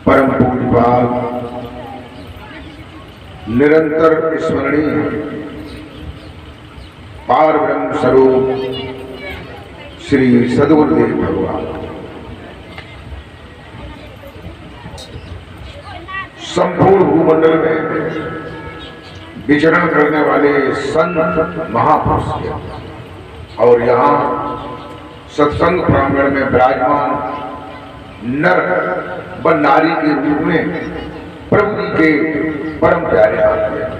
परम पूज्यपाद निरंतर स्मरणीय पार ब्रह्म स्वरूप श्री सद्गुरुदेव भगवान संपूर्ण भूमंडल में विचरण करने वाले संत महापुरुष और यहाँ सत्संग प्रांगण में विराजमान नर व नारी के रूप में प्रभु जी के परम प्यारे आते हैं।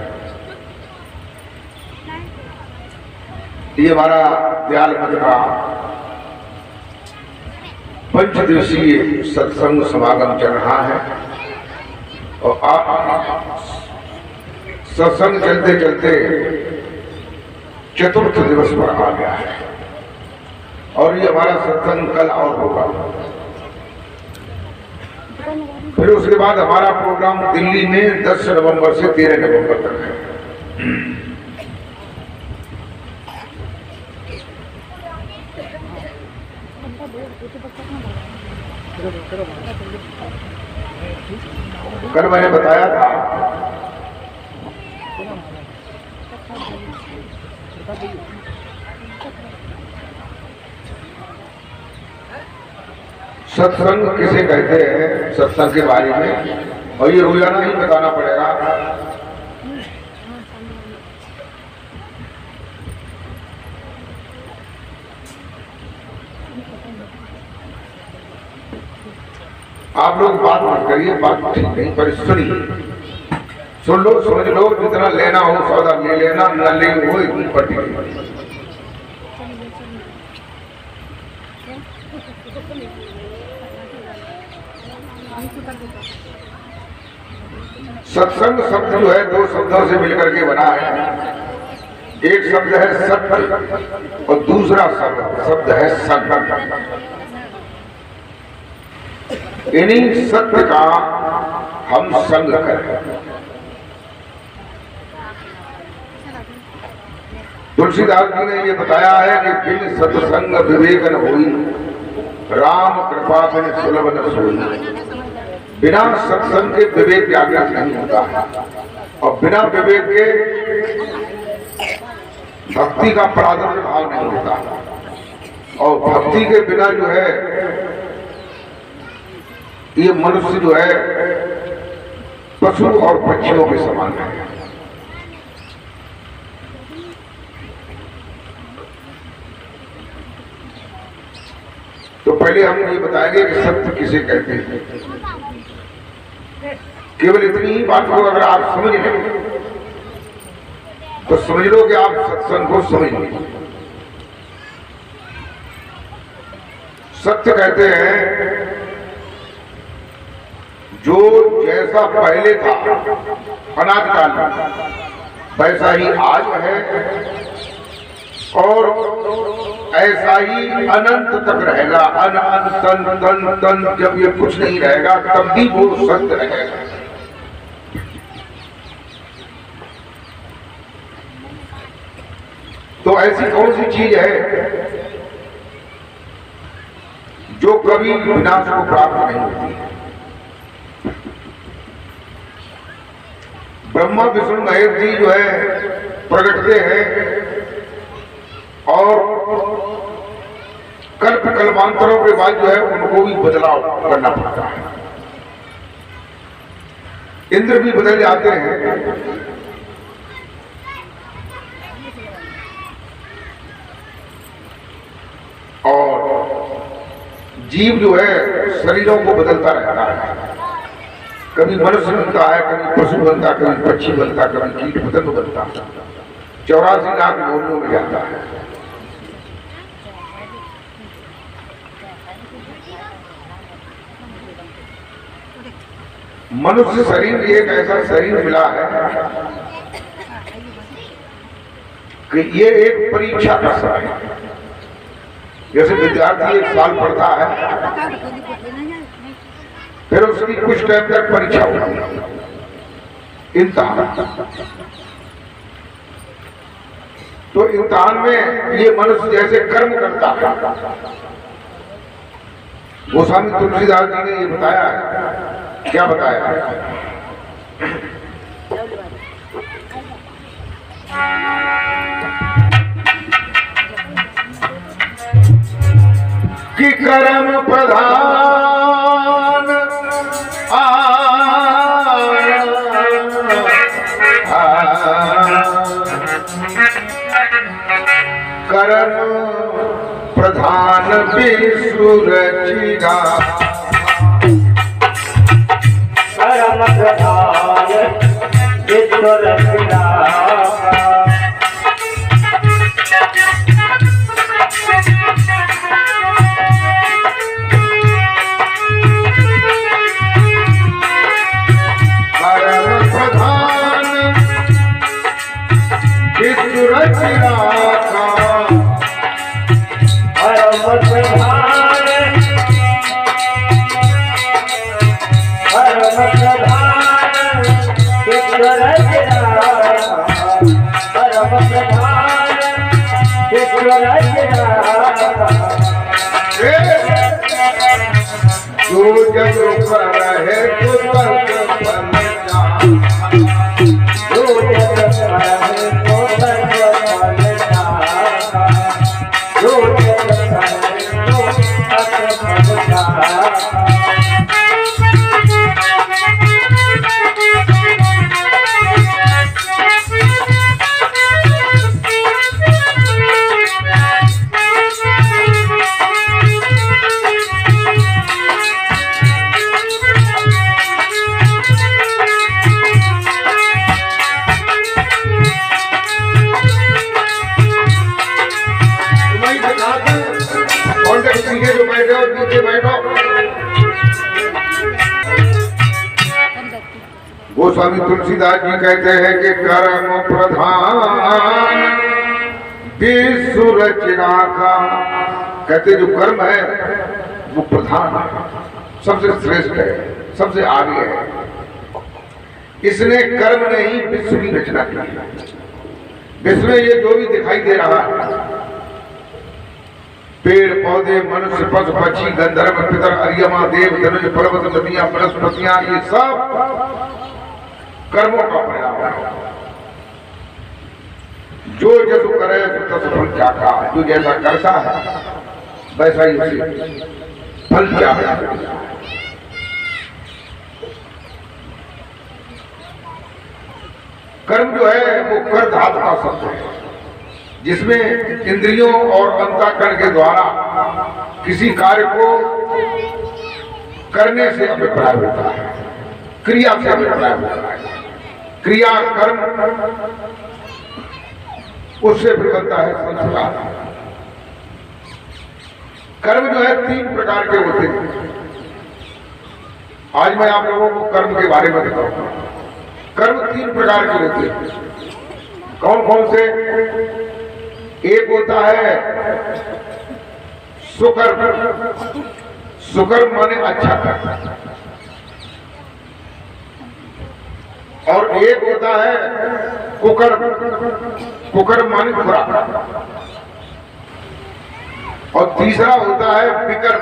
ये हमारा दयाल मठ का पंच दिवसीय सत्संग समागम चल रहा है और सत्संग चलते चलते चतुर्थ दिवस पर आ गया है और ये हमारा सत्संग कल और होगा। फिर उसके बाद हमारा प्रोग्राम दिल्ली में 10 नवंबर से 13 नवंबर तक है। कल मैंने बताया था सत्संग किसे कहते हैं, सत्संग के बारे में, और ये रोजाना ही बताना पड़ेगा। आप लोग बात मत करिए, बात ठीक नहीं, पर सुनिए, सुन लो, समझ लो, जितना लेना हो सौदा ले लेना, न ले वो इतनी पट्टी। सत्संग शब्द जो है दो शब्दों से मिलकर के बना है। एक शब्द है सत्य और दूसरा शब्द है संग। इन्हीं सत्य का हम संग करें। तुलसीदास जी ने ये बताया है कि बिन सत्संग विवेक न होई, राम कृपा बिन सुलभ न सोई। बिना सत्संग के विवेक जागृत नहीं होता है और बिना विवेक के भक्ति का प्रादुर्भाव नहीं होता और भक्ति के बिना जो है ये मनुष्य जो है पशु और पक्षियों के समान है। तो पहले हम ये बताएंगे कि सत्य किसे कहते हैं। केवल इतनी ही बात को अगर आप समझ लें तो समझ लो कि आप सत्संग को समझ लीजिए। सत्य कहते हैं जो जैसा पहले था अनादिकाल में वैसा ही आज है और ऐसा ही अनंत तक रहेगा। अनंत तन तन तन जब ये कुछ नहीं रहेगा तब भी वो सत्य रहेगा। तो ऐसी कौन सी चीज है जो कभी विनाश को प्राप्त नहीं होती है? ब्रह्मा विष्णु महेश जी जो है प्रगटते हैं और कल्प कल्पांतरों के बाद जो है उनको भी बदलाव करना पड़ता है। इंद्र भी बदल जाते हैं और जीव जो है शरीरों को बदलता रहता है। कभी मनुष्य बनता है, कभी पशु बनता, कभी पक्षी बनता, कभी कीट पतंग बनता, 84 लाख योनियों में जाता है। मनुष्य शरीर एक ऐसा शरीर मिला है कि ये एक परीक्षा का समय है। जैसे विद्यार्थी 1 साल पढ़ता है फिर उसकी कुछ टाइम तक परीक्षा होती है, इम्तिहान। तो इम्तिहान में ये मनुष्य जैसे कर्म करता है, गोस्वामी तुलसीदास जी ने ये बताया है क्या बताया? कि कर्म प्रधान कर्म प्रधान विश्व रचिना, कर्म प्रधान विश्व रचिना, जो जग पर है तो तर्क फल जान, जो जग पर है तो तर्क फल जान, जो जग पर है तो तर्क फल जान। जो बैठे हो नीचे बैठो। गोस्वामी तुलसीदास जी कहते हैं कि कर्म प्रधान विश्व रचना का, कहते जो कर्म है वो प्रधान है, सबसे श्रेष्ठ है, सबसे आगे है। इसने कर्म ने ही विश्व की रचना की है। विश्व में ये जो भी दिखाई दे रहा है, पेड़ पौधे मनुष्य पशु पक्षी गंधर्व पितर अरियमा देव धनुष पर्वत नदियां वनस्पतियां, ये सब कर्मों का परिणाम है। जो जसु करे तस फल चाखा, जो जैसा करता है वैसा ही उसे फल चाखा। कर्म जो है वो कर धातु का शब्द है, जिसमें इंद्रियों और अंतःकरण के द्वारा किसी कार्य को करने से अभिप्राय होता है, क्रिया से अभिप्राय होता है। क्रिया कर्म, उससे फिर बनता है संस्कार। कर्म जो है 3 प्रकार के होते हैं। आज मैं आप लोगों को कर्म के बारे में बताऊंगा। कर्म 3 प्रकार के होते हैं। कौन कौन से? एक होता है सुकर्म, सुकर्म माने अच्छा कर्म, और एक होता है कुकर्म, कुकर्म माने बुरा, और तीसरा होता है विकर्म।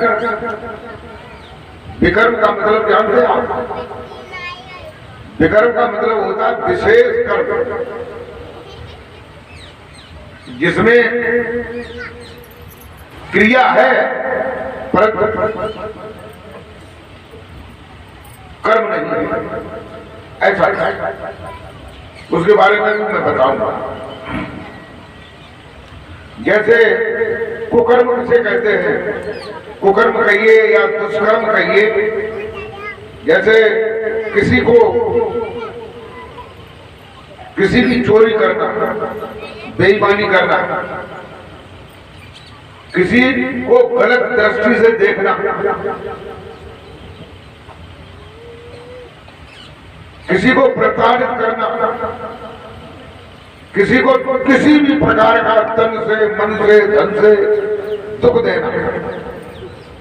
विकर्म का मतलब जानते हैं आप? विकर्म का मतलब होता है विशेष कर्म, जिसमें क्रिया है परंतु कर्म नहीं है, ऐसा है। उसके बारे में मैं बताऊंगा। जैसे कुकर्म किसे कहते हैं? कुकर्म कहिए या दुष्कर्म कहिए। जैसे किसी को किसी की चोरी करना, बेईमानी करना, किसी को गलत दृष्टि से देखना, किसी को प्रताड़ित करना, किसी को किसी भी प्रकार का तन से मन से धन से दुख देना।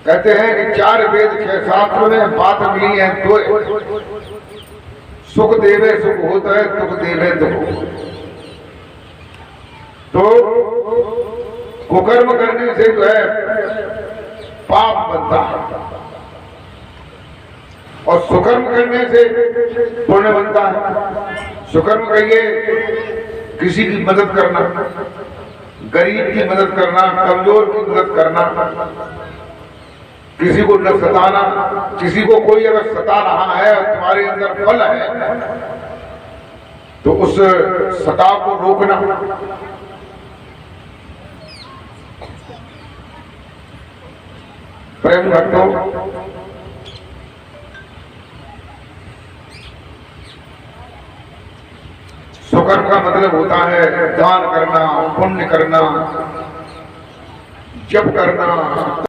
कहते हैं कि 4 वेद 6 शास्त्र में बात मिली है 2, सुख देवे सुख होता है, दुख देवे दुख। तो कुकर्म करने से जो है पाप बनता है। और सुकर्म करने से पुण्य बनता है। सुकर्म कहिए किसी की मदद करना, गरीब की मदद करना, कमजोर की मदद करना, किसी को न सताना। किसी को कोई अगर सता रहा है और तुम्हारे अंदर फल है तो उस सताव को रोकना। प्रेम भक्तों, सुकर्म का मतलब होता है दान करना, पुण्य करना, जप करना,